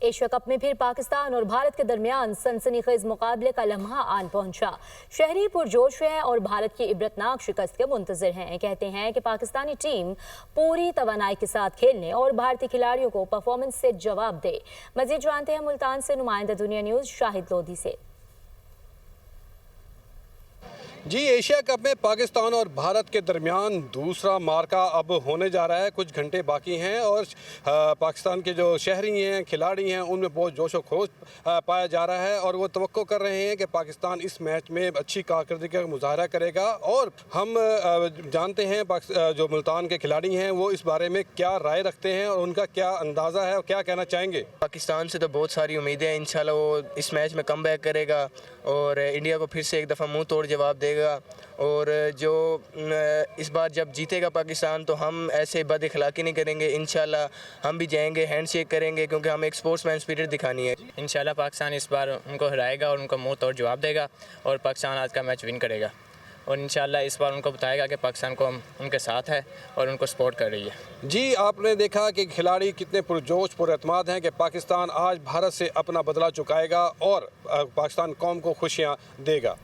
Asia cup में फिर पाकिस्तान और भारत के दरमियान सनसनीखेज मुकाबले का लम्हा आन पहुंचा। शहरी पुरजोश हैं और भारत की इबरतनाक शिकस्त के मुंतजर हैं। कहते हैं कि पाकिस्तानी टीम पूरी तवानाई के साथ खेलने और भारतीय खिलाड़ियों को परफॉर्मेंस से जवाब दे। मजीद जानते हैं मुल्तान से नुमाइंदा दुनिया न्यूज शाहिद लोधी से। जी, एशिया कप में पाकिस्तान और भारत के दरमियान दूसरा मार्का अब होने जा रहा है। कुछ घंटे बाकी हैं और पाकिस्तान के जो शहरी हैं, खिलाड़ी हैं, उनमें बहुत जोश व खरोश पाया जा रहा है और वो तवक्को कर रहे हैं कि पाकिस्तान इस मैच में अच्छी कारकर्दगी का मुजाहरा करेगा। और हम जानते हैं जो मुल्तान के खिलाड़ी हैं वो इस बारे में क्या राय रखते हैं और उनका क्या अंदाज़ा है और क्या कहना चाहेंगे। पाकिस्तान से तो बहुत सारी उम्मीदें हैं, इंशाल्लाह वो इस मैच में कमबैक करेगा और इंडिया को फिर से एक दफ़ा मुंह तोड़ जवाब देगा। और जो इस बार जब जीतेगा पाकिस्तान तो हम ऐसे बद इखलाकी नहीं करेंगे। इंशाल्लाह हम भी जाएंगे, हैंडशेक करेंगे, क्योंकि हमें एक स्पोर्ट्समैन स्पिरिट दिखानी है। इंशाल्लाह पाकिस्तान इस बार उनको हराएगा और उनको मुंह तोड़ जवाब देगा और पाकिस्तान आज का मैच विन करेगा। और इंशाल्लाह इस बार उनको बताएगा कि पाकिस्तान को उनके साथ है और उनको सपोर्ट कर रही है। जी, आपने देखा कि खिलाड़ी कितने पुरजोश पुरएतमाद हैं कि पाकिस्तान आज भारत से अपना बदला चुकाएगा और पाकिस्तान कौम को खुशियां देगा।